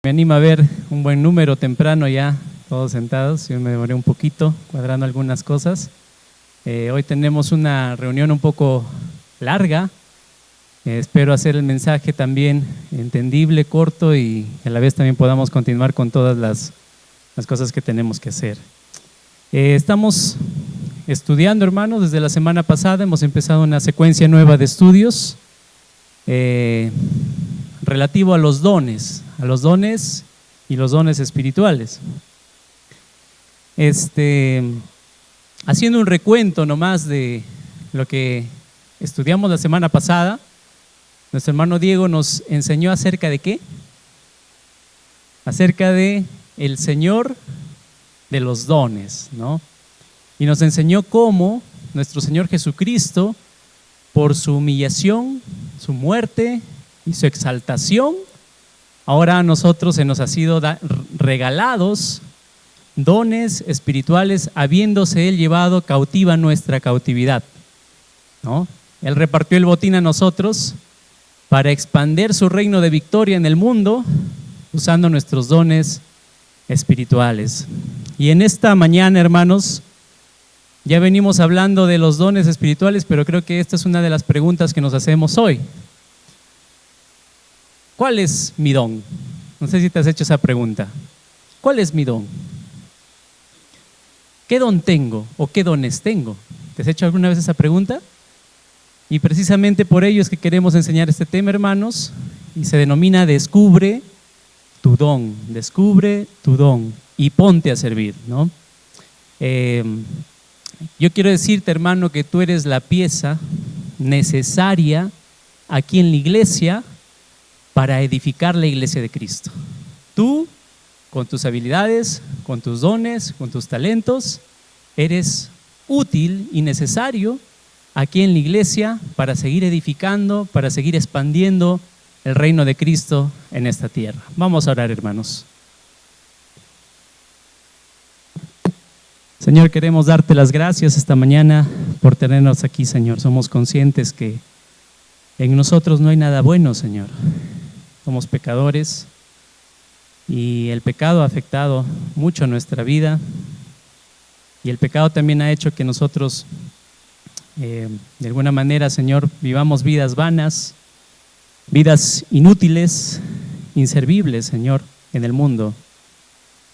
Me anima a ver un buen número temprano ya, todos sentados. Yo me demoré un poquito cuadrando algunas cosas. Hoy tenemos una reunión un poco larga. Espero hacer el mensaje también entendible, corto y a la vez también podamos continuar con todas las cosas que tenemos que hacer. Estamos estudiando, hermanos, desde la semana pasada hemos empezado una secuencia nueva de estudios relativo a los dones y los dones espirituales. Haciendo un recuento nomás de lo que estudiamos la semana pasada, nuestro hermano Diego nos enseñó acerca de ¿qué? Acerca de el Señor de los dones, ¿no? Y nos enseñó cómo nuestro Señor Jesucristo, por su humillación, su muerte y su exaltación, ahora a nosotros se nos ha sido regalados dones espirituales, habiéndose Él llevado cautiva nuestra cautividad, ¿no? Él repartió el botín a nosotros para expandir su reino de victoria en el mundo, usando nuestros dones espirituales. Y en esta mañana, hermanos, ya venimos hablando de los dones espirituales, pero creo que esta es una de las preguntas que nos hacemos hoy. ¿Cuál es mi don? No sé si te has hecho esa pregunta. ¿Cuál es mi don? ¿Qué don tengo o qué dones tengo? ¿Te has hecho alguna vez esa pregunta? Y precisamente por ello es que queremos enseñar este tema, hermanos, y se denomina Descubre tu don y ponte a servir, ¿no? Yo quiero decirte, hermano, que tú eres la pieza necesaria aquí en la iglesia para edificar la iglesia de Cristo. Tú, con tus habilidades, con tus dones, con tus talentos, eres útil y necesario aquí en la iglesia para seguir edificando, para seguir expandiendo el reino de Cristo en esta tierra. Vamos a orar, hermanos. Señor, queremos darte las gracias esta mañana por tenernos aquí, Señor. Somos conscientes que en nosotros no hay nada bueno, Señor. Somos pecadores y el pecado ha afectado mucho nuestra vida y el pecado también ha hecho que nosotros de alguna manera, Señor, vivamos vidas vanas, vidas inútiles, inservibles, Señor, en el mundo.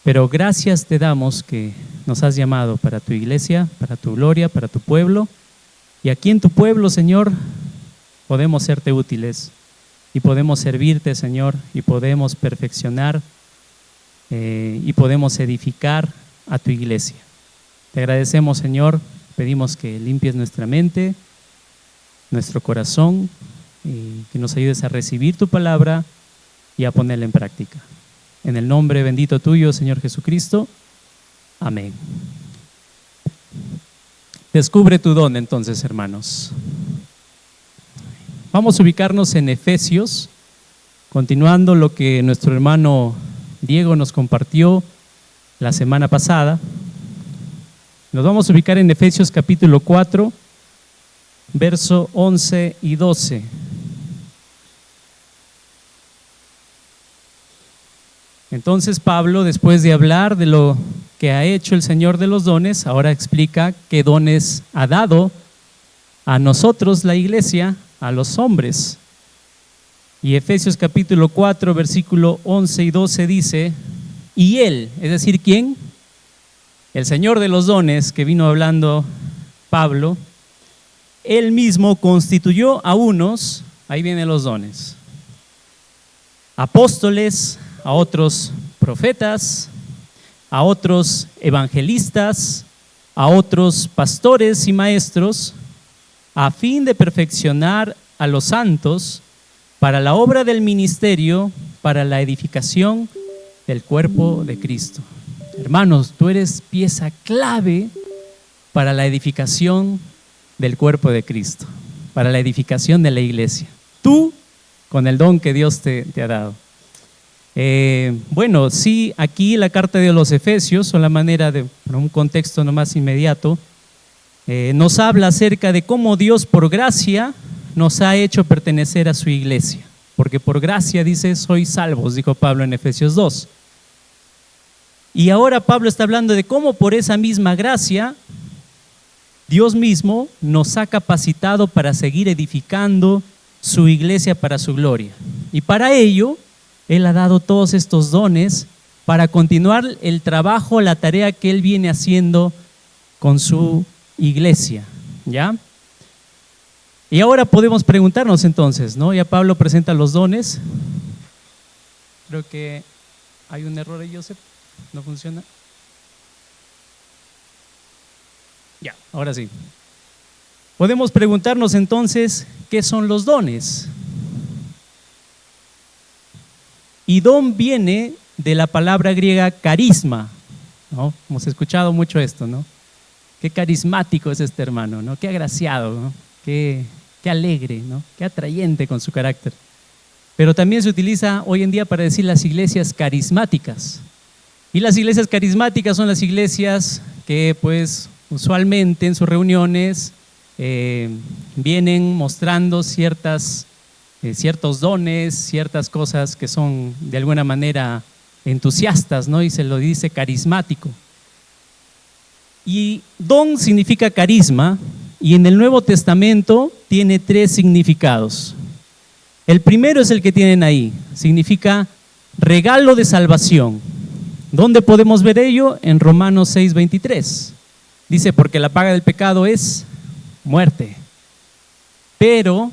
Pero gracias te damos que nos has llamado para tu iglesia, para tu gloria, para tu pueblo. Y aquí en tu pueblo, Señor, podemos serte útiles y podemos servirte, Señor, y podemos perfeccionar y podemos edificar a tu iglesia. Te agradecemos, Señor, pedimos que limpies nuestra mente, nuestro corazón, y que nos ayudes a recibir tu palabra y a ponerla en práctica. En el nombre bendito tuyo, Señor Jesucristo. Amén. Descubre tu don, entonces, hermanos. Vamos a ubicarnos en Efesios, continuando lo que nuestro hermano Diego nos compartió la semana pasada. Nos vamos a ubicar en Efesios capítulo 4, verso 11 y 12. Entonces Pablo, después de hablar de lo que ha hecho el Señor de los dones, ahora explica qué dones ha dado a nosotros, la iglesia, a los hombres. Y Efesios capítulo 4, versículo 11 y 12 dice, y Él, es decir, ¿quién? El Señor de los dones que vino hablando Pablo, Él mismo constituyó a unos, ahí vienen los dones, apóstoles, a otros profetas, a otros evangelistas, a otros pastores y maestros, a fin de perfeccionar a los santos para la obra del ministerio, para la edificación del cuerpo de Cristo. Hermanos, tú eres pieza clave para la edificación del cuerpo de Cristo, para la edificación de la iglesia. Tú, con el don que Dios te ha dado. Bueno, sí, aquí la carta de los Efesios, o la manera de, por un contexto no más inmediato, nos habla acerca de cómo Dios por gracia nos ha hecho pertenecer a su iglesia. porque por gracia, dice, sois salvos, dijo Pablo en Efesios 2. Y ahora Pablo está hablando de cómo por esa misma gracia Dios mismo nos ha capacitado para seguir edificando su iglesia para su gloria. Y para ello, Él ha dado todos estos dones para continuar el trabajo, la tarea que Él viene haciendo con su iglesia, ¿ya? Y ahora podemos preguntarnos entonces, ¿no? Ya Pablo presenta los dones. Creo que hay un error ahí, Joseph. ¿No funciona? Ya, ahora sí. Podemos preguntarnos entonces, ¿qué son los dones? Y don viene de la palabra griega carisma, ¿no? Hemos escuchado mucho esto, ¿no? Qué carismático es este hermano, ¿no? Qué agraciado, ¿no? Qué alegre, ¿no? Qué atrayente con su carácter. Pero también se utiliza hoy en día para decir las iglesias carismáticas. Y las iglesias carismáticas son las iglesias que pues usualmente en sus reuniones vienen mostrando ciertos dones, ciertas cosas que son de alguna manera entusiastas, ¿no? Y se lo dice carismático. Y don significa carisma, y en el Nuevo Testamento tiene 3 significados. El primero es el que tienen ahí, significa regalo de salvación. ¿Dónde podemos ver ello? En Romanos 6:23. Dice, porque la paga del pecado es muerte. Pero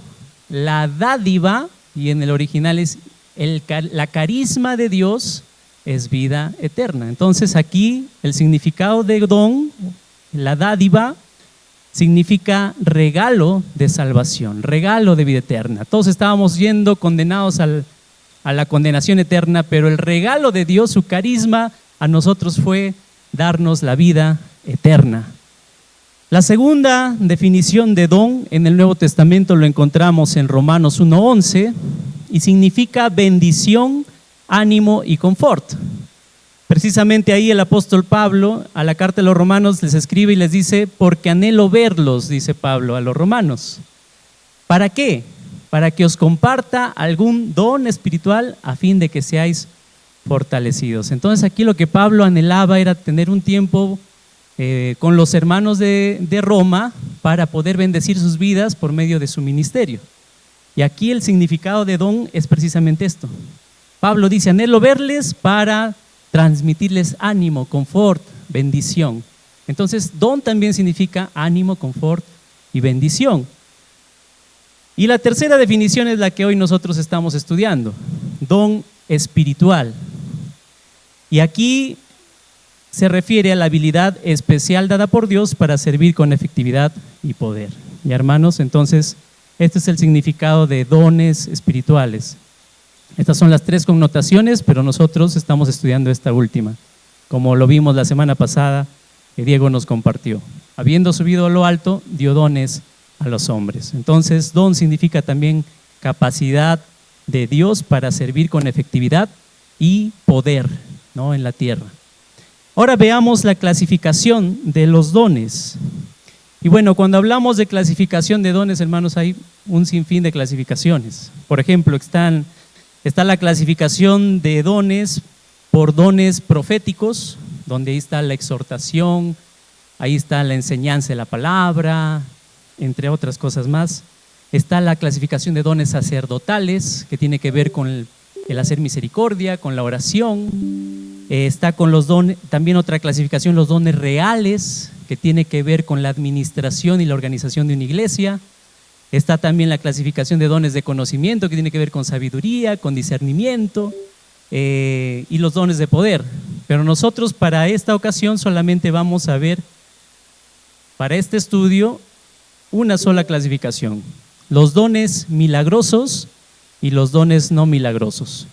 la dádiva, y en el original es la carisma de Dios, es vida eterna. Entonces aquí el significado de don, la dádiva, significa regalo de salvación, regalo de vida eterna. Todos estábamos yendo condenados a la condenación eterna, pero el regalo de Dios, su carisma, a nosotros fue darnos la vida eterna. La segunda definición de don en el Nuevo Testamento lo encontramos en Romanos 1:11 y significa bendición, ánimo y confort. Precisamente ahí el apóstol Pablo a la carta de los romanos les escribe y les dice, porque anhelo verlos, dice Pablo a los romanos. ¿Para qué? Para que os comparta algún don espiritual a fin de que seáis fortalecidos. Entonces aquí lo que Pablo anhelaba era tener un tiempo con los hermanos de Roma para poder bendecir sus vidas por medio de su ministerio. Y aquí el significado de don es precisamente esto. Pablo dice, anhelo verles para transmitirles ánimo, confort, bendición. Entonces don también significa ánimo, confort y bendición. Y la tercera definición es la que hoy nosotros estamos estudiando, don espiritual. Y aquí se refiere a la habilidad especial dada por Dios para servir con efectividad y poder. Y hermanos, entonces, este es el significado de dones espirituales. Estas son las 3 connotaciones, pero nosotros estamos estudiando esta última, como lo vimos la semana pasada que Diego nos compartió. Habiendo subido a lo alto, dio dones a los hombres. Entonces, don significa también capacidad de Dios para servir con efectividad y poder, ¿no? En la tierra. Ahora veamos la clasificación de los dones. Y bueno, cuando hablamos de clasificación de dones, hermanos, hay un sinfín de clasificaciones. Por ejemplo, está la clasificación de dones por dones proféticos, donde ahí está la exhortación, ahí está la enseñanza de la palabra, entre otras cosas más. Está la clasificación de dones sacerdotales, que tiene que ver con el hacer misericordia, con la oración. Está con los dones, también otra clasificación, los dones reales, que tiene que ver con la administración y la organización de una iglesia. Está también la clasificación de dones de conocimiento, que tiene que ver con sabiduría, con discernimiento, y los dones de poder. Pero nosotros para esta ocasión solamente vamos a ver, para este estudio, una sola clasificación: los dones milagrosos y los dones no milagrosos.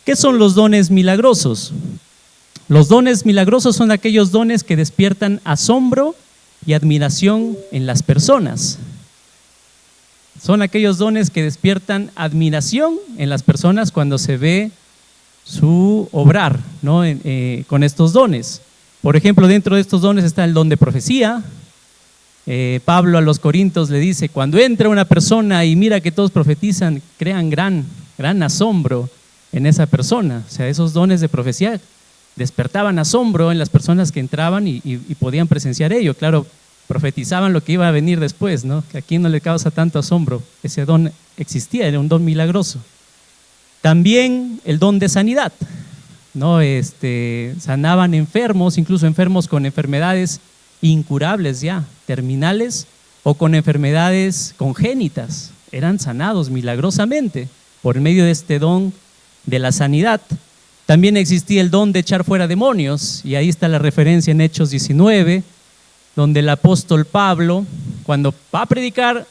¿Qué son los dones milagrosos? Los dones milagrosos son aquellos dones que despiertan asombro y admiración en las personas. Son aquellos dones que despiertan admiración en las personas cuando se ve su obrar, ¿no? Con estos dones. Por ejemplo, dentro de estos dones está el don de profecía. Pablo a los Corintios le dice, cuando entra una persona y mira que todos profetizan, crean gran gran asombro en esa persona. O sea, esos dones de profecía despertaban asombro en las personas que entraban y podían presenciar ello. Claro, profetizaban lo que iba a venir después, ¿no? Que a quien no le causa tanto asombro. Ese don existía, era un don milagroso. También el don de sanidad, ¿no? Sanaban enfermos, incluso enfermos con enfermedades incurables ya, terminales o con enfermedades congénitas. Eran sanados milagrosamente por medio de este don de la sanidad. También existía el don de echar fuera demonios, y ahí está la referencia en Hechos 19, donde el apóstol Pablo, cuando va a predicar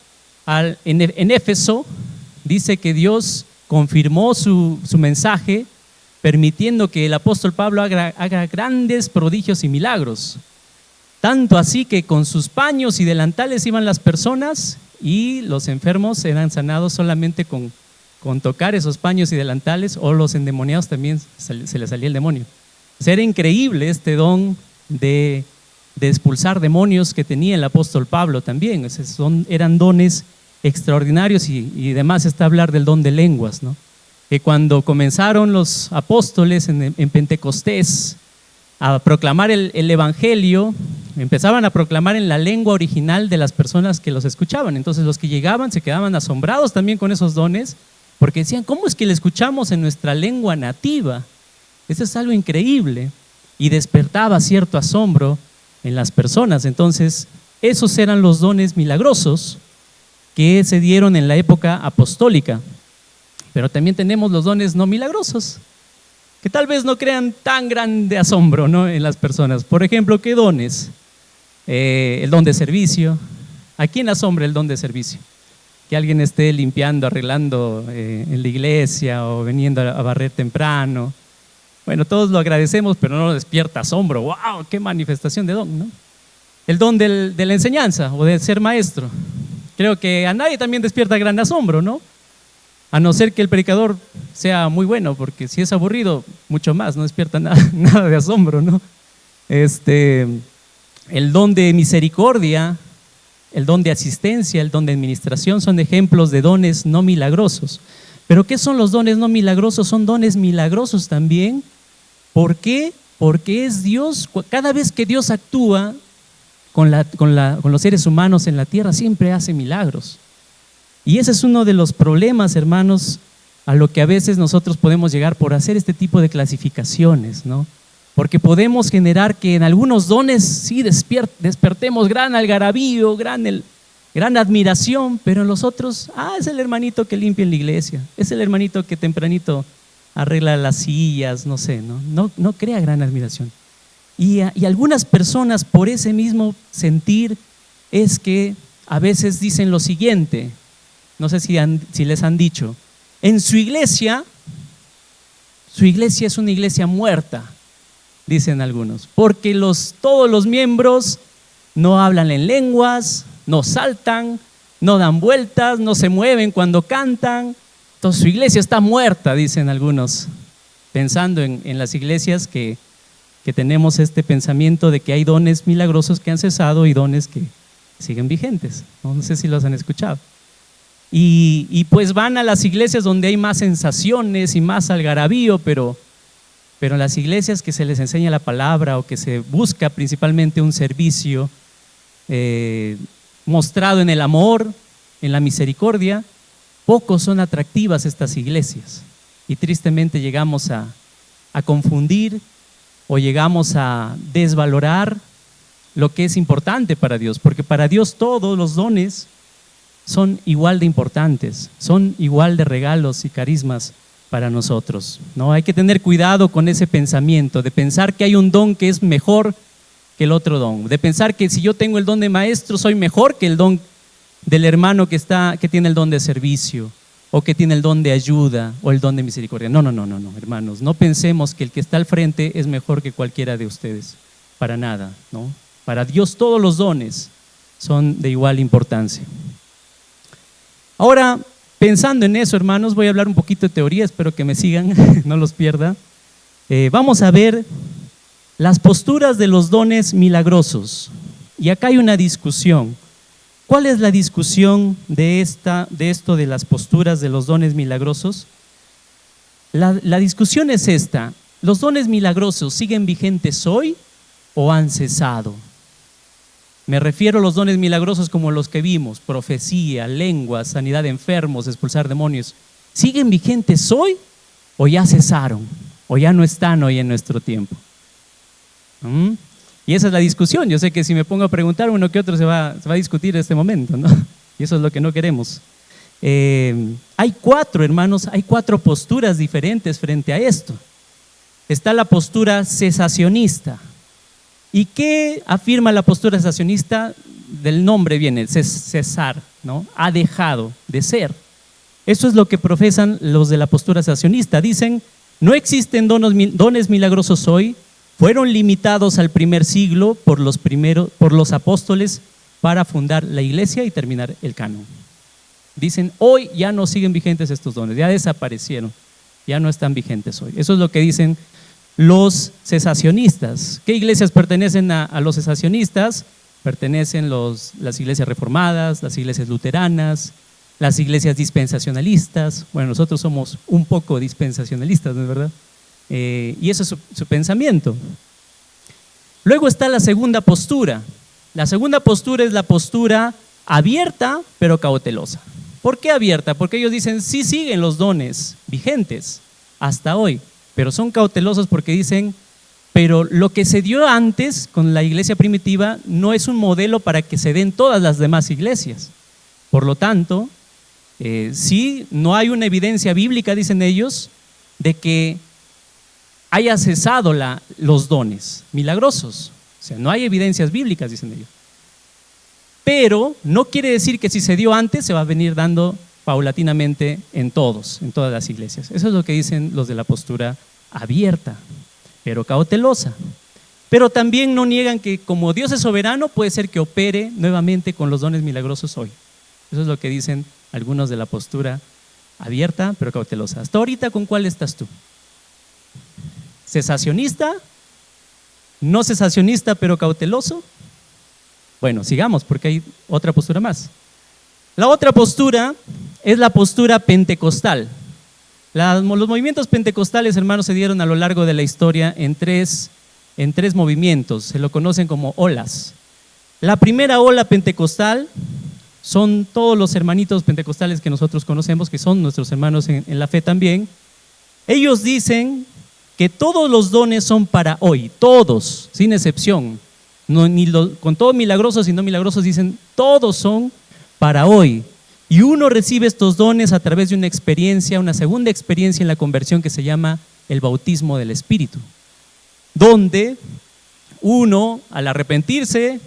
en Éfeso, dice que Dios confirmó su mensaje, permitiendo que el apóstol Pablo haga grandes prodigios y milagros. Tanto así que con sus paños y delantales iban las personas y los enfermos eran sanados solamente con tocar esos paños y delantales, o los endemoniados también se les salía el demonio. O sea, era increíble este don de expulsar demonios que tenía el apóstol Pablo también. O sea, eran dones extraordinarios, y además está hablar del don de lenguas, ¿no? Que cuando comenzaron los apóstoles en Pentecostés a proclamar el evangelio, empezaban a proclamar en la lengua original de las personas que los escuchaban. Entonces los que llegaban se quedaban asombrados también con esos dones, porque decían, ¿cómo es que le escuchamos en nuestra lengua nativa? Eso es algo increíble, y despertaba cierto asombro en las personas. Entonces esos eran los dones milagrosos que se dieron en la época apostólica. Pero también tenemos los dones no milagrosos, que tal vez no crean tan grande asombro, ¿no?, en las personas. Por ejemplo, ¿qué dones? El don de servicio. ¿A quién asombra el don de servicio? Que alguien esté limpiando, arreglando en la iglesia, o viniendo a barrer temprano. Bueno, todos lo agradecemos, pero no nos despierta asombro. ¡Wow! ¡Qué manifestación de don!, ¿no? El don de la enseñanza o de ser maestro. Creo que a nadie también despierta gran asombro, ¿no? A no ser que el predicador sea muy bueno, porque si es aburrido, mucho más, no despierta nada de asombro, ¿no? El don de misericordia, el don de asistencia, el don de administración son ejemplos de dones no milagrosos. ¿Pero qué son los dones no milagrosos? Son dones milagrosos también. ¿Por qué? Porque es Dios. Cada vez que Dios actúa con los seres humanos en la tierra, siempre hace milagros. Y ese es uno de los problemas, hermanos, a lo que a veces nosotros podemos llegar por hacer este tipo de clasificaciones, ¿no? Porque podemos generar que en algunos dones sí despertemos gran algarabío, gran admiración, pero en los otros, es el hermanito que limpia en la iglesia, es el hermanito que tempranito arregla las sillas, no sé, no crea gran admiración. Y algunas personas, por ese mismo sentir, es que a veces dicen lo siguiente, no sé si les han dicho, en su iglesia es una iglesia muerta, dicen algunos, porque todos los miembros no hablan en lenguas, no saltan, no dan vueltas, no se mueven cuando cantan. Entonces su iglesia está muerta, dicen algunos, pensando en las iglesias que tenemos este pensamiento de que hay dones milagrosos que han cesado y dones que siguen vigentes. No sé si los han escuchado. Y pues van a las iglesias donde hay más sensaciones y más algarabío, pero las iglesias que se les enseña la palabra, o que se busca principalmente un servicio mostrado en el amor, en la misericordia, pocos son atractivas estas iglesias, y tristemente llegamos a confundir o llegamos a desvalorar lo que es importante para Dios, porque para Dios todos los dones son igual de importantes, son igual de regalos y carismas para nosotros, ¿no? Hay que tener cuidado con ese pensamiento, de pensar que hay un don que es mejor que el otro don, de pensar que si yo tengo el don de maestro soy mejor que el don del hermano que tiene el don de servicio, o que tiene el don de ayuda, o el don de misericordia. No, hermanos, no pensemos que el que está al frente es mejor que cualquiera de ustedes, para nada, ¿no? Para Dios todos los dones son de igual importancia. Ahora, pensando en eso, hermanos, voy a hablar un poquito de teoría, espero que me sigan, no los pierda. Vamos a ver las posturas de los dones milagrosos. Y acá hay una discusión. ¿Cuál es la discusión de esto de las posturas de los dones milagrosos? La discusión es esta: ¿los dones milagrosos siguen vigentes hoy o han cesado? Me refiero a los dones milagrosos como los que vimos: profecía, lenguas, sanidad de enfermos, expulsar demonios. ¿Siguen vigentes hoy o ya cesaron? ¿O ya no están hoy en nuestro tiempo? Y esa es la discusión. Yo sé que si me pongo a preguntar, uno que otro se va a discutir en este momento, ¿no? Y eso es lo que no queremos. Hay cuatro posturas diferentes frente a esto. Está la postura cesacionista. ¿Y qué afirma la postura cesacionista? Del nombre viene, cesar, ¿no? Ha dejado de ser. Eso es lo que profesan los de la postura cesacionista. Dicen: no existen dones milagrosos hoy, fueron limitados al primer siglo por los apóstoles para fundar la iglesia y terminar el canon. Dicen: hoy ya no siguen vigentes estos dones, ya desaparecieron, ya no están vigentes hoy. Eso es lo que dicen los cesacionistas. ¿Qué iglesias pertenecen a los cesacionistas? Pertenecen las iglesias reformadas, las iglesias luteranas, las iglesias dispensacionalistas. Bueno, nosotros somos un poco dispensacionalistas, ¿no es verdad? Y eso es su pensamiento. Luego está la segunda postura. La segunda postura es la postura abierta pero cautelosa. ¿Por qué abierta? Porque ellos dicen: sí siguen los dones vigentes hasta hoy, pero son cautelosos porque dicen: pero lo que se dio antes con la iglesia primitiva no es un modelo para que se den todas las demás iglesias. Por lo tanto, sí, no hay una evidencia bíblica, dicen ellos, de que haya cesado los dones milagrosos. O sea, no hay evidencias bíblicas, dicen ellos. Pero no quiere decir que si se dio antes, se va a venir dando paulatinamente en todas las iglesias. Eso es lo que dicen los de la postura abierta, pero cautelosa. Pero también no niegan que como Dios es soberano, puede ser que opere nuevamente con los dones milagrosos hoy. Eso es lo que dicen algunos de la postura abierta, pero cautelosa. Hasta ahorita, ¿con cuál estás tú? ¿Cesacionista? ¿No cesacionista, pero cauteloso? Bueno, sigamos, porque hay otra postura más. La otra postura es la postura pentecostal. Los movimientos pentecostales, hermanos, se dieron a lo largo de la historia en tres movimientos. Se lo conocen como olas. La primera ola pentecostal son todos los hermanitos pentecostales que nosotros conocemos, que son nuestros hermanos en la fe también. Ellos dicen que todos los dones son para hoy, todos, sin excepción. No, con todo milagrosos y no milagrosos, dicen: todos son para hoy. Y uno recibe estos dones a través de una experiencia, una segunda experiencia en la conversión que se llama el bautismo del Espíritu, donde uno, al arrepentirse,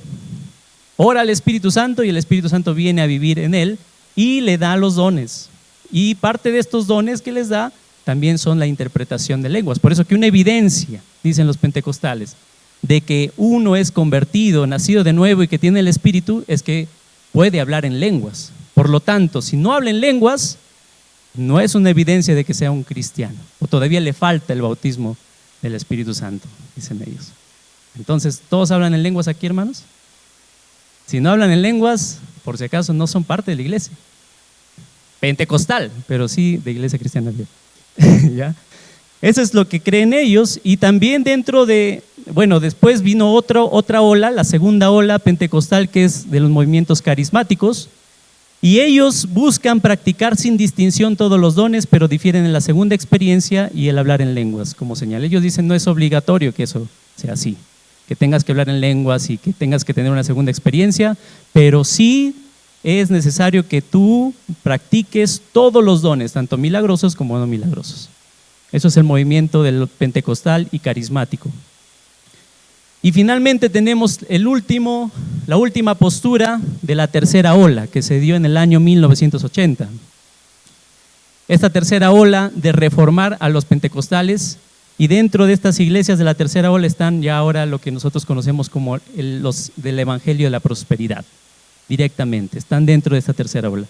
ora al Espíritu Santo y el Espíritu Santo viene a vivir en él y le da los dones. Y parte de estos dones que les da también son la interpretación de lenguas. Por eso que una evidencia, dicen los pentecostales, de que uno es convertido, nacido de nuevo y que tiene el Espíritu, es que puede hablar en lenguas. Por lo tanto, si no habla en lenguas, no es una evidencia de que sea un cristiano, o todavía le falta el bautismo del Espíritu Santo, dicen ellos. Entonces, ¿todos hablan en lenguas aquí, hermanos? Si no hablan en lenguas, por si acaso no son parte de la iglesia pentecostal, pero sí de iglesia cristiana. ¿Ya? Eso es lo que creen ellos. Y también después vino otra ola, la segunda ola pentecostal, que es de los movimientos carismáticos, y ellos buscan practicar sin distinción todos los dones, pero difieren en la segunda experiencia y el hablar en lenguas, como señala. Ellos dicen: no es obligatorio que eso sea así, que tengas que hablar en lenguas y que tengas que tener una segunda experiencia, pero sí es necesario que tú practiques todos los dones, tanto milagrosos como no milagrosos. Eso es el movimiento del pentecostal y carismático. Y finalmente tenemos la última postura de la tercera ola, que se dio en el año 1980. Esta tercera ola de reformar a los pentecostales, y dentro de estas iglesias de la tercera ola están ya ahora lo que nosotros conocemos como los del Evangelio de la Prosperidad, directamente, están dentro de esta tercera ola.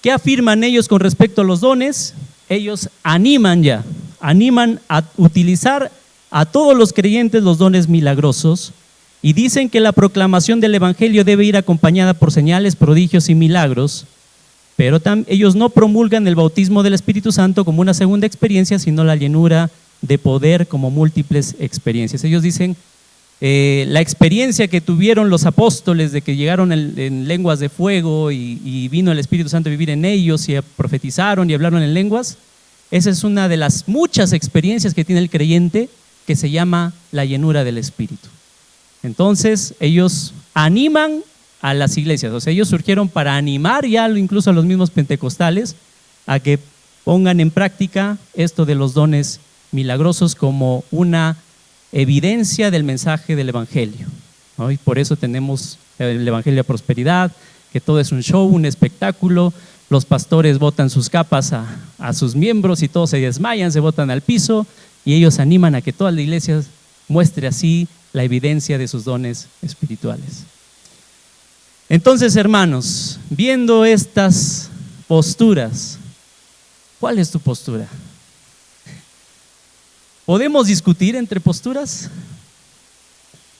¿Qué afirman ellos con respecto a los dones? Ellos animan a utilizar a todos los creyentes los dones milagrosos, y dicen que la proclamación del Evangelio debe ir acompañada por señales, prodigios y milagros, pero ellos no promulgan el bautismo del Espíritu Santo como una segunda experiencia, sino la llenura de poder como múltiples experiencias. Ellos dicen, la experiencia que tuvieron los apóstoles de que llegaron en lenguas de fuego y vino el Espíritu Santo a vivir en ellos y profetizaron y hablaron en lenguas, esa es una de las muchas experiencias que tiene el creyente, que se llama la llenura del Espíritu. Entonces ellos animan a las iglesias, o sea, ellos surgieron para animar ya incluso a los mismos pentecostales a que pongan en práctica esto de los dones milagrosos como una evidencia del mensaje del Evangelio, ¿no? Y por eso tenemos el Evangelio de prosperidad, que todo es un show, un espectáculo. Los pastores botan sus capas a sus miembros y todos se desmayan, se botan al piso, y ellos animan a que toda la iglesia muestre así la evidencia de sus dones espirituales. Entonces, hermanos, viendo estas posturas, ¿cuál es tu postura? ¿Podemos discutir entre posturas?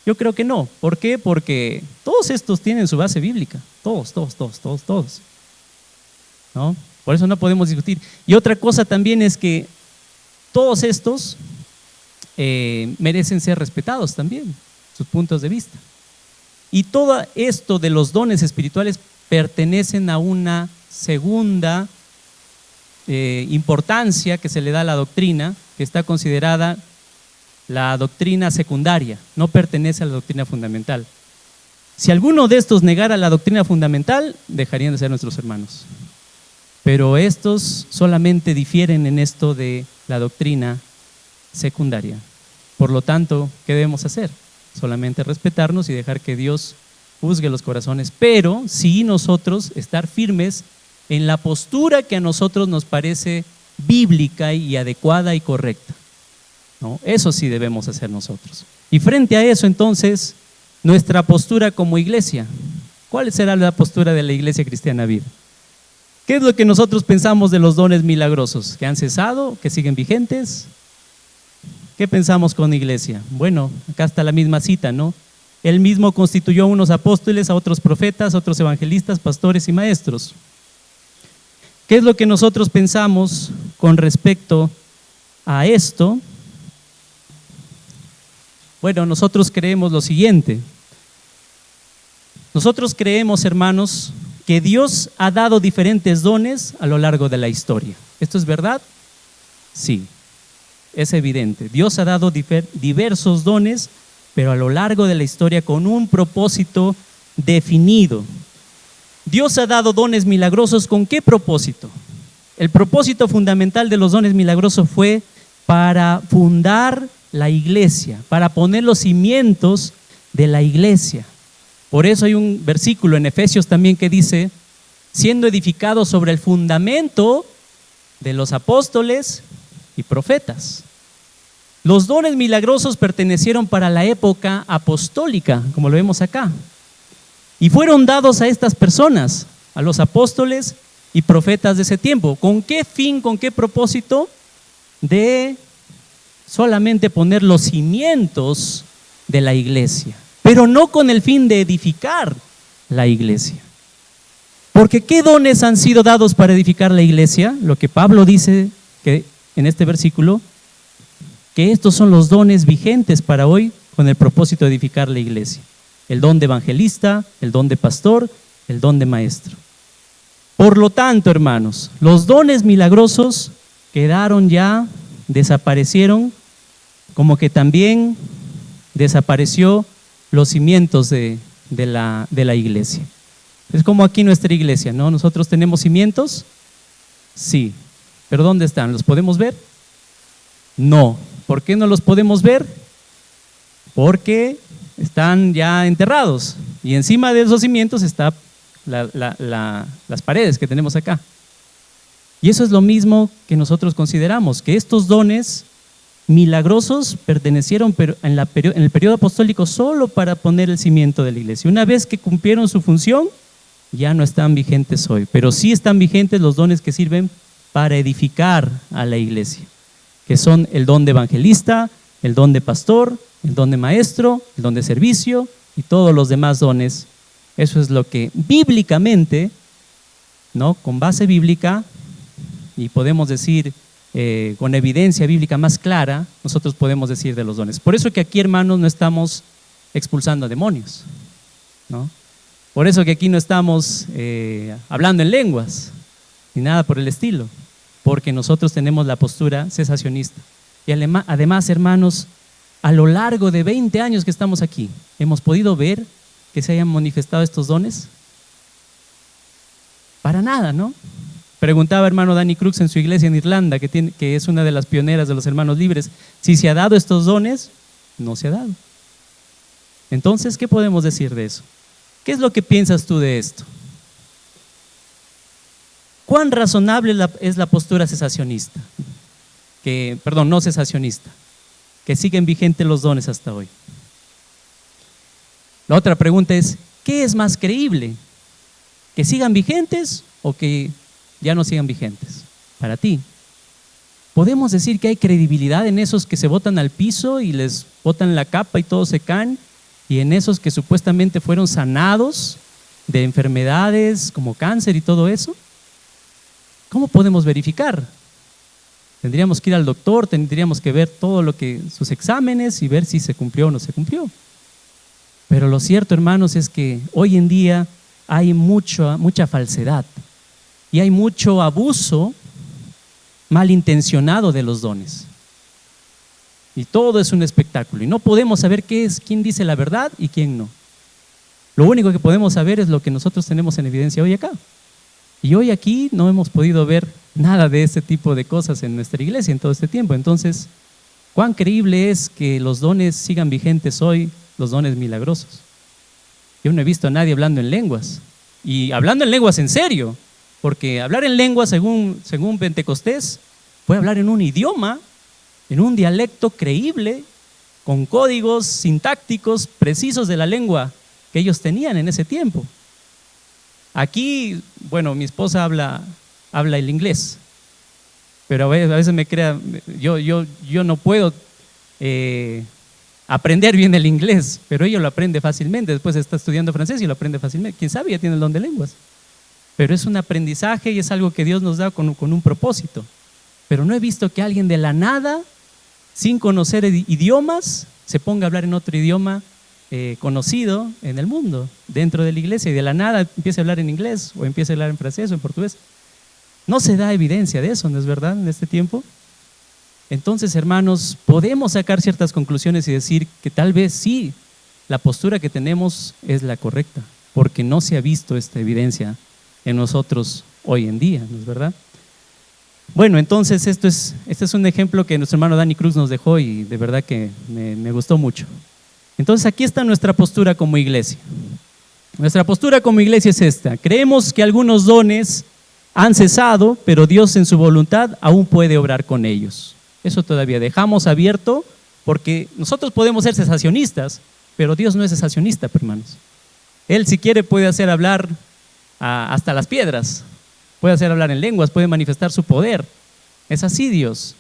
Yo creo que no. ¿Por qué? Porque todos estos tienen su base bíblica. Todos. ¿No? Por eso no podemos discutir. Y otra cosa también es que todos estos merecen ser respetados también, sus puntos de vista. Y todo esto de los dones espirituales pertenecen a una segunda importancia que se le da a la doctrina, que está considerada la doctrina secundaria, no pertenece a la doctrina fundamental. Si alguno de estos negara la doctrina fundamental, dejarían de ser nuestros hermanos. Pero estos solamente difieren en esto de la doctrina secundaria. Por lo tanto, ¿qué debemos hacer? Solamente respetarnos y dejar que Dios juzgue los corazones, pero sí nosotros estar firmes en la postura que a nosotros nos parece bíblica y adecuada y correcta, ¿no? Eso sí debemos hacer nosotros. Y frente a eso, entonces, nuestra postura como iglesia, ¿cuál será la postura de la Iglesia Cristiana Vida? ¿Qué es lo que nosotros pensamos de los dones milagrosos? ¿Que han cesado? ¿Que siguen vigentes? ¿Qué pensamos con iglesia? Bueno, acá está la misma cita, ¿no? Él mismo constituyó unos apóstoles, a otros profetas, a otros evangelistas, pastores y maestros. ¿Qué es lo que nosotros pensamos con respecto a esto? Bueno, nosotros creemos lo siguiente. Nosotros creemos, hermanos, que Dios ha dado diferentes dones a lo largo de la historia. ¿Esto es verdad? Sí, es evidente. Dios ha dado diversos dones, pero a lo largo de la historia con un propósito definido. Dios ha dado dones milagrosos, ¿con qué propósito? El propósito fundamental de los dones milagrosos fue para fundar la iglesia, para poner los cimientos de la iglesia. Por eso hay un versículo en Efesios también que dice, siendo edificado sobre el fundamento de los apóstoles y profetas. Los dones milagrosos pertenecieron para la época apostólica, como lo vemos acá, y fueron dados a estas personas, a los apóstoles y profetas de ese tiempo. ¿Con qué fin, con qué propósito? De solamente poner los cimientos de la iglesia, pero no con el fin de edificar la iglesia. Porque ¿qué dones han sido dados para edificar la iglesia? Lo que Pablo dice que en este versículo, que estos son los dones vigentes para hoy con el propósito de edificar la iglesia. El don de evangelista, el don de pastor, el don de maestro. Por lo tanto, hermanos, los dones milagrosos quedaron ya, desaparecieron, como que también desapareció los cimientos de la iglesia. Es como aquí nuestra iglesia, ¿no? Nosotros tenemos cimientos, sí, pero ¿dónde están? ¿Los podemos ver? No. ¿Por qué no los podemos ver? Porque están ya enterrados y encima de esos cimientos están las paredes que tenemos acá. Y eso es lo mismo que nosotros consideramos, que estos dones milagrosos pertenecieron en el periodo apostólico solo para poner el cimiento de la iglesia. Una vez que cumplieron su función, ya no están vigentes hoy, pero sí están vigentes los dones que sirven para edificar a la iglesia, que son el don de evangelista, el don de pastor, el don de maestro, el don de servicio y todos los demás dones. Eso es lo que bíblicamente ¿no? Con base bíblica, y podemos decir con evidencia bíblica más clara, nosotros podemos decir de los dones. Por eso que aquí, hermanos, no estamos expulsando a demonios, ¿no? Por eso que aquí no estamos hablando en lenguas, ni nada por el estilo, porque nosotros tenemos la postura cesacionista. Y además, hermanos, a lo largo de 20 años que estamos aquí, ¿hemos podido ver que se hayan manifestado estos dones? Para nada, ¿no? Preguntaba hermano Danny Crux en su iglesia en Irlanda, que es una de las pioneras de los hermanos libres, si se ha dado estos dones. No se ha dado. Entonces, ¿qué podemos decir de eso? ¿Qué es lo que piensas tú de esto? ¿Cuán razonable es la postura cesacionista? No cesacionista, que siguen vigentes los dones hasta hoy. La otra pregunta es, ¿qué es más creíble? ¿Que sigan vigentes o que ya no sigan vigentes? Para ti, ¿podemos decir que hay credibilidad en esos que se botan al piso y les botan la capa y todos se caen? Y en esos que supuestamente fueron sanados de enfermedades como cáncer y todo eso. ¿Cómo podemos verificar? Tendríamos que ir al doctor, tendríamos que ver sus exámenes y ver si se cumplió o no se cumplió. Pero lo cierto, hermanos, es que hoy en día hay mucha falsedad y hay mucho abuso malintencionado de los dones. Y todo es un espectáculo y no podemos saber quién dice la verdad y quién no. Lo único que podemos saber es lo que nosotros tenemos en evidencia hoy acá. Y hoy aquí no hemos podido ver nada de este tipo de cosas en nuestra iglesia en todo este tiempo. Entonces, ¿cuán creíble es que los dones sigan vigentes hoy, los dones milagrosos? Yo no he visto a nadie hablando en lenguas, y hablando en lenguas en serio, porque hablar en lenguas según Pentecostés fue hablar en un idioma, en un dialecto creíble, con códigos sintácticos precisos de la lengua que ellos tenían en ese tiempo. Aquí, bueno, mi esposa habla el inglés, pero a veces me crea, yo no puedo aprender bien el inglés, pero ella lo aprende fácilmente. Después está estudiando francés y lo aprende fácilmente. Quién sabe, ya tiene el don de lenguas. Pero es un aprendizaje y es algo que Dios nos da con un propósito. Pero no he visto que alguien de la nada, sin conocer idiomas, se ponga a hablar en otro idioma conocido en el mundo, dentro de la iglesia, y de la nada empiece a hablar en inglés o empiece a hablar en francés o en portugués. No se da evidencia de eso, ¿no es verdad? En este tiempo. Entonces, hermanos, podemos sacar ciertas conclusiones y decir que tal vez sí, la postura que tenemos es la correcta, porque no se ha visto esta evidencia en nosotros hoy en día, ¿no es verdad? Bueno, entonces este es un ejemplo que nuestro hermano Danny Crux nos dejó y de verdad que me gustó mucho. Entonces aquí está nuestra postura como iglesia. Nuestra postura como iglesia es esta: creemos que algunos dones han cesado, pero Dios en su voluntad aún puede obrar con ellos. Eso todavía dejamos abierto, porque nosotros podemos ser cesacionistas, pero Dios no es cesacionista, hermanos. Él, si quiere, puede hacer hablar hasta las piedras, puede hacer hablar en lenguas, puede manifestar su poder. Es así Dios.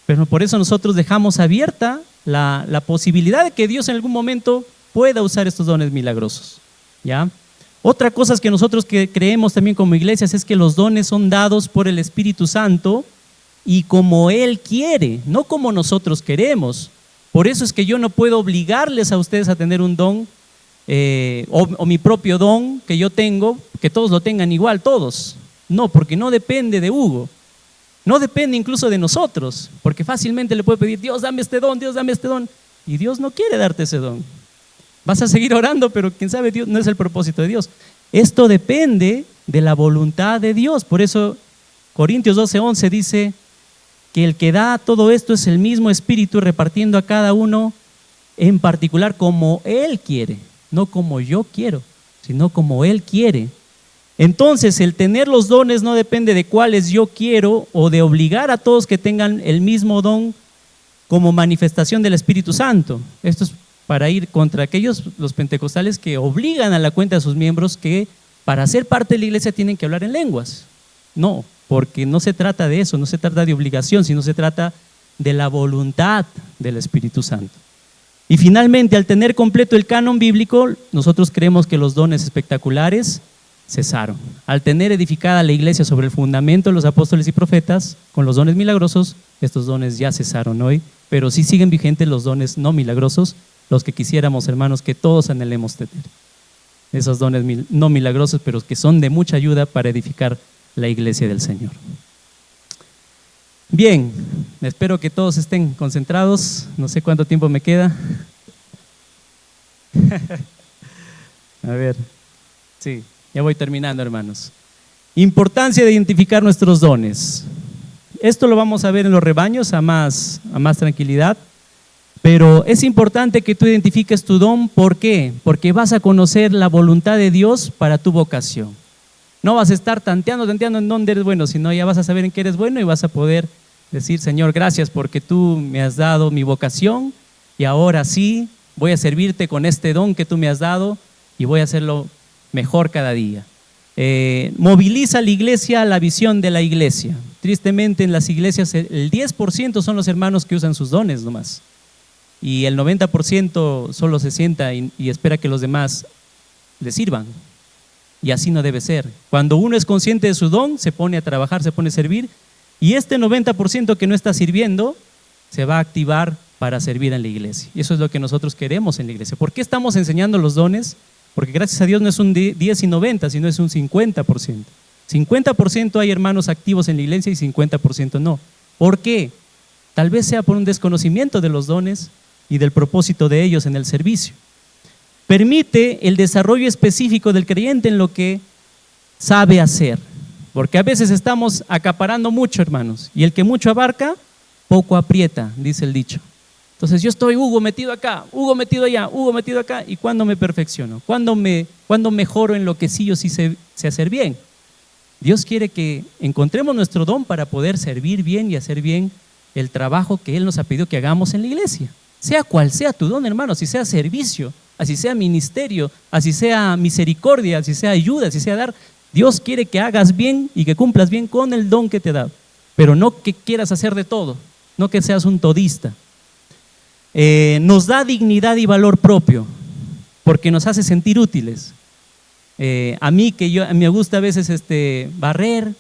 Pero por eso nosotros dejamos abierta la posibilidad de que Dios en algún momento pueda usar estos dones milagrosos, ¿ya? Otra cosa que nosotros creemos también como iglesias es que los dones son dados por el Espíritu Santo y como Él quiere, no como nosotros queremos. Por eso es que yo no puedo obligarles a ustedes a tener un don o mi propio don que yo tengo, que todos lo tengan igual, todos. No, porque no depende de Hugo, no depende incluso de nosotros, porque fácilmente le puede pedir: Dios, dame este don, Dios, dame este don, y Dios no quiere darte ese don. Vas a seguir orando, pero quién sabe, Dios no es el propósito de Dios. Esto depende de la voluntad de Dios. Por eso Corintios 12:11 dice que el que da todo esto es el mismo Espíritu, repartiendo a cada uno en particular como Él quiere, no como yo quiero, sino como Él quiere. Entonces, el tener los dones no depende de cuáles yo quiero o de obligar a todos que tengan el mismo don como manifestación del Espíritu Santo. Esto es para ir contra aquellos, los pentecostales, que obligan a la cuenta de sus miembros que para ser parte de la iglesia tienen que hablar en lenguas. No, porque no se trata de eso, no se trata de obligación, sino se trata de la voluntad del Espíritu Santo. Y finalmente, al tener completo el canon bíblico, nosotros creemos que los dones espectaculares cesaron. Al tener edificada la iglesia sobre el fundamento de los apóstoles y profetas, con los dones milagrosos, estos dones ya cesaron hoy, pero sí siguen vigentes los dones no milagrosos, los que quisiéramos, hermanos, que todos anhelemos tener. Esos dones no milagrosos, pero que son de mucha ayuda para edificar la iglesia del Señor. Bien, espero que todos estén concentrados. No sé cuánto tiempo me queda. A ver, sí, ya voy terminando, hermanos. Importancia de identificar nuestros dones. Esto lo vamos a ver en los rebaños a más tranquilidad, pero es importante que tú identifiques tu don. ¿Por qué? Porque vas a conocer la voluntad de Dios para tu vocación. No vas a estar tanteando en dónde eres bueno, sino ya vas a saber en qué eres bueno y vas a poder decir: Señor, gracias porque tú me has dado mi vocación y ahora sí voy a servirte con este don que tú me has dado y voy a hacerlo mejor cada día. Moviliza a la iglesia a la visión de la iglesia. Tristemente en las iglesias el 10% son los hermanos que usan sus dones nomás, y el 90% solo se sienta y espera que los demás le sirvan, y así no debe ser. Cuando uno es consciente de su don, se pone a trabajar, se pone a servir, y este 90% que no está sirviendo se va a activar para servir en la iglesia, y eso es lo que nosotros queremos en la iglesia. ¿Por qué estamos enseñando los dones? Porque gracias a Dios no es un 10 y 90, sino es un 50%. 50% hay hermanos activos en la iglesia y 50% no. ¿Por qué? Tal vez sea por un desconocimiento de los dones y del propósito de ellos en el servicio. Permite el desarrollo específico del creyente en lo que sabe hacer. Porque a veces estamos acaparando mucho, hermanos, y el que mucho abarca, poco aprieta, dice el dicho. Entonces yo estoy Hugo metido acá, Hugo metido allá, Hugo metido acá, ¿y cuándo me perfecciono? ¿Cuándo mejoro en lo que sí yo sí sé hacer bien? Dios quiere que encontremos nuestro don para poder servir bien y hacer bien el trabajo que Él nos ha pedido que hagamos en la iglesia. Sea cual sea tu don, hermano, así sea servicio, así sea ministerio, así sea misericordia, así sea ayuda, así sea dar. Dios quiere que hagas bien y que cumplas bien con el don que te da, pero no que quieras hacer de todo, no que seas un todista. Nos da dignidad y valor propio, porque nos hace sentir útiles. A mí me gusta a veces barrer,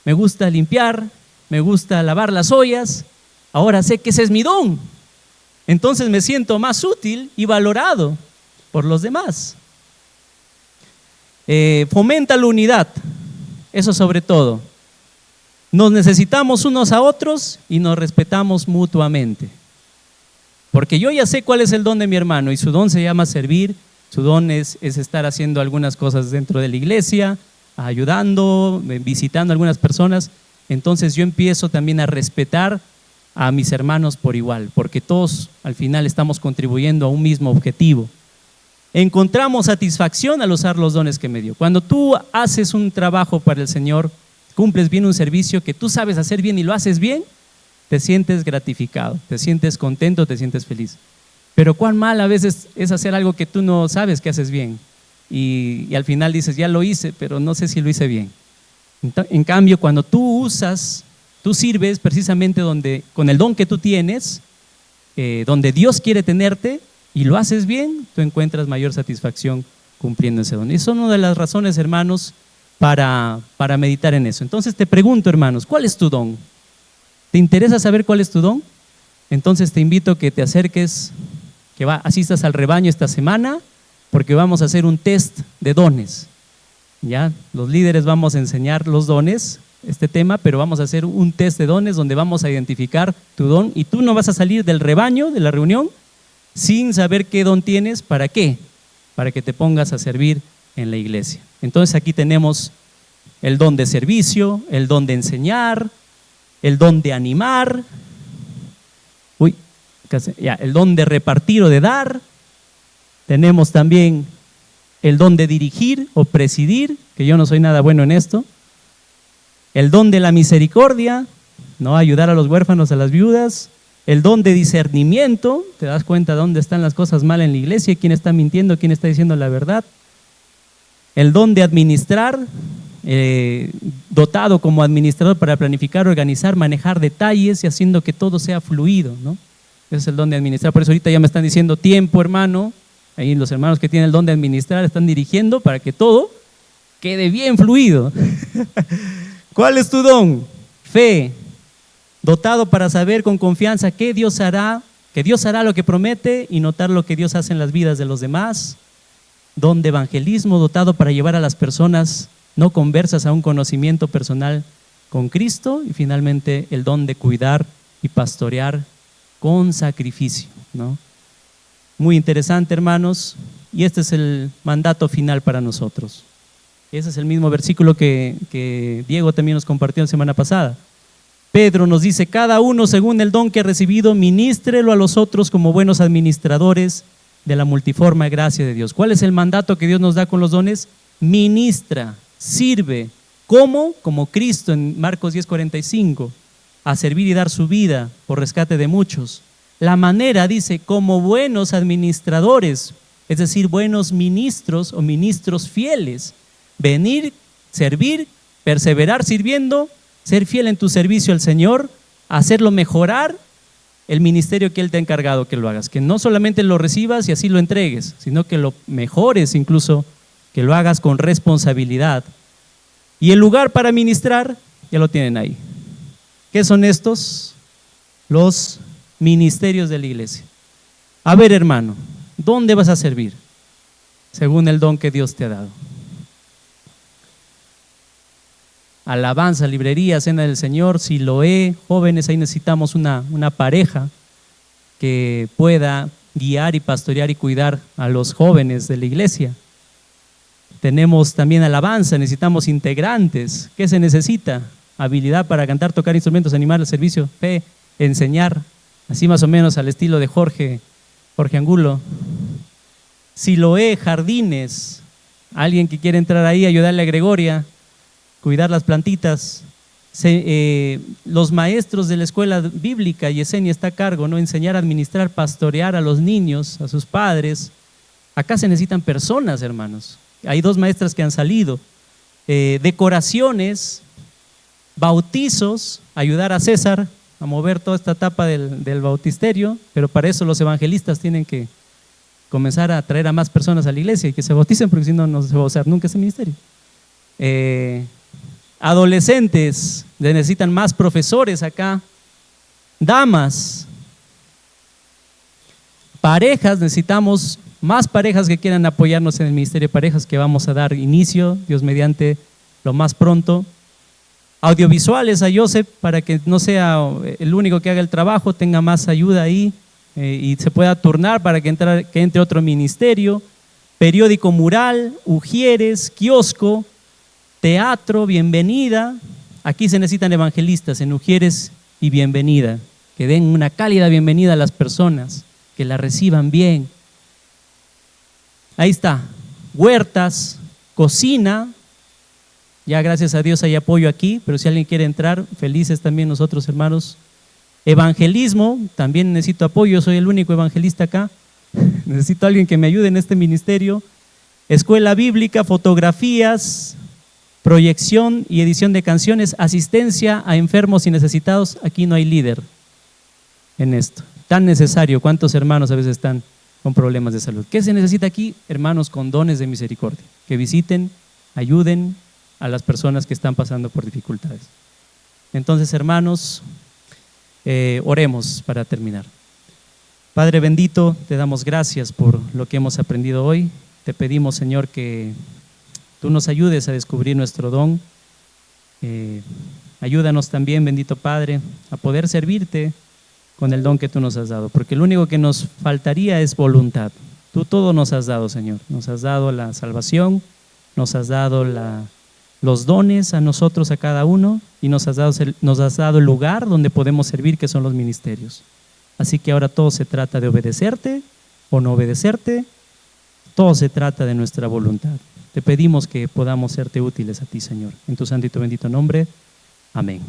me gusta limpiar, me gusta lavar las ollas, ahora sé que ese es mi don, entonces me siento más útil y valorado por los demás. Fomenta la unidad, eso sobre todo. Nos necesitamos unos a otros y nos respetamos mutuamente. Porque yo ya sé cuál es el don de mi hermano, y su don se llama servir, su don es estar haciendo algunas cosas dentro de la iglesia, ayudando, visitando a algunas personas. Entonces yo empiezo también a respetar a mis hermanos por igual, porque todos al final estamos contribuyendo a un mismo objetivo. Encontramos satisfacción al usar los dones que me dio. Cuando tú haces un trabajo para el Señor, cumples bien un servicio que tú sabes hacer bien y lo haces bien, te sientes gratificado, te sientes contento, te sientes feliz. Pero cuán mal a veces es hacer algo que tú no sabes que haces bien y al final dices, ya lo hice, pero no sé si lo hice bien. En cambio, cuando tú sirves precisamente con el don que tú tienes, donde Dios quiere tenerte y lo haces bien, tú encuentras mayor satisfacción cumpliendo ese don. Y son una de las razones, hermanos, para meditar en eso. Entonces te pregunto, hermanos, ¿cuál es tu don? ¿Te interesa saber cuál es tu don? Entonces te invito a que te acerques, que asistas al rebaño esta semana, porque vamos a hacer un test de dones. Ya, los líderes vamos a enseñar los dones, este tema, pero vamos a hacer un test de dones donde vamos a identificar tu don, y tú no vas a salir del rebaño, de la reunión, sin saber qué don tienes. ¿Para qué? Para que te pongas a servir en la iglesia. Entonces aquí tenemos el don de servicio, el don de enseñar, el don de animar, el don de repartir o de dar. Tenemos también el don de dirigir o presidir, que yo no soy nada bueno en esto. El don de la misericordia, ¿no? Ayudar a los huérfanos, a las viudas. El don de discernimiento, te das cuenta de dónde están las cosas mal en la iglesia, quién está mintiendo, quién está diciendo la verdad. El don de administrar, dotado como administrador para planificar, organizar, manejar detalles y haciendo que todo sea fluido, ¿no? Ese es el don de administrar. Por eso ahorita ya me están diciendo tiempo, hermano. Ahí los hermanos que tienen el don de administrar están dirigiendo para que todo quede bien fluido. ¿Cuál es tu don? Fe, dotado para saber con confianza que Dios hará lo que promete y notar lo que Dios hace en las vidas de los demás. Don de evangelismo, dotado para llevar a las personas no conversas a un conocimiento personal con Cristo. Y finalmente el don de cuidar y pastorear con sacrificio, ¿no? Muy interesante, hermanos, y este es el mandato final para nosotros. Ese es el mismo versículo que Diego también nos compartió la semana pasada. Pedro nos dice: cada uno según el don que ha recibido, ministrelo a los otros como buenos administradores de la multiforme gracia de Dios. ¿Cuál es el mandato que Dios nos da con los dones? Ministra, sirve. ¿Cómo? Como Cristo en Marcos 10:45, a servir y dar su vida por rescate de muchos. La manera, dice, como buenos administradores, es decir, buenos ministros o ministros fieles. Venir, servir, perseverar sirviendo, ser fiel en tu servicio al Señor, hacerlo mejorar el ministerio que Él te ha encargado que lo hagas. Que no solamente lo recibas y así lo entregues, sino que lo mejores, incluso que lo hagas con responsabilidad. Y el lugar para ministrar, ya lo tienen ahí. ¿Qué son estos? Los ministerios de la iglesia. A ver, hermano, ¿dónde vas a servir? Según el don que Dios te ha dado. Alabanza, librería, cena del Señor, Siloé, jóvenes, ahí necesitamos una pareja que pueda guiar y pastorear y cuidar a los jóvenes de la iglesia. Tenemos también alabanza, necesitamos integrantes. ¿Qué se necesita? Habilidad para cantar, tocar instrumentos, animar el servicio, fe, enseñar, así más o menos al estilo de Jorge Angulo. Siloé, jardines, alguien que quiere entrar ahí, ayudarle a Gregoria, cuidar las plantitas. Los maestros de la escuela bíblica, Yesenia está a cargo, ¿no? Enseñar a administrar, pastorear a los niños, a sus padres. Acá se necesitan personas, hermanos. Hay 2 maestras que han salido. Decoraciones, bautizos, ayudar a César a mover toda esta etapa del bautisterio, pero para eso los evangelistas tienen que comenzar a traer a más personas a la iglesia y que se bauticen, porque si no, no se va a usar nunca ese ministerio. Adolescentes, necesitan más profesores acá. Damas, parejas, necesitamos más parejas que quieran apoyarnos en el ministerio de parejas, que vamos a dar inicio, Dios mediante, lo más pronto. Audiovisuales, a Joseph, para que no sea el único que haga el trabajo, tenga más ayuda ahí y se pueda turnar para que entre otro ministerio. Periódico mural, ujieres, kiosco, teatro, bienvenida. Aquí se necesitan evangelistas en ujieres y bienvenida, que den una cálida bienvenida a las personas, que la reciban bien. Ahí está, huertas, cocina, ya gracias a Dios hay apoyo aquí, pero si alguien quiere entrar, felices también nosotros, hermanos. Evangelismo, también necesito apoyo, yo soy el único evangelista acá, necesito a alguien que me ayude en este ministerio. Escuela bíblica, fotografías, proyección y edición de canciones, asistencia a enfermos y necesitados. Aquí no hay líder en esto, tan necesario. ¿Cuántos hermanos a veces están con problemas de salud? ¿Qué se necesita aquí? Hermanos con dones de misericordia, que visiten, ayuden a las personas que están pasando por dificultades. Entonces, hermanos, oremos para terminar. Padre bendito, te damos gracias por lo que hemos aprendido hoy. Te pedimos, Señor, que tú nos ayudes a descubrir nuestro don. Ayúdanos también, bendito Padre, a poder servirte con el don que tú nos has dado, porque lo único que nos faltaría es voluntad. Tú todo nos has dado, Señor. Nos has dado la salvación, nos has dado los dones a nosotros, a cada uno, y nos has dado el lugar donde podemos servir, que son los ministerios. Así que ahora todo se trata de obedecerte o no obedecerte, todo se trata de nuestra voluntad. Te pedimos que podamos serte útiles a ti, Señor. En tu santo y tu bendito nombre, amén.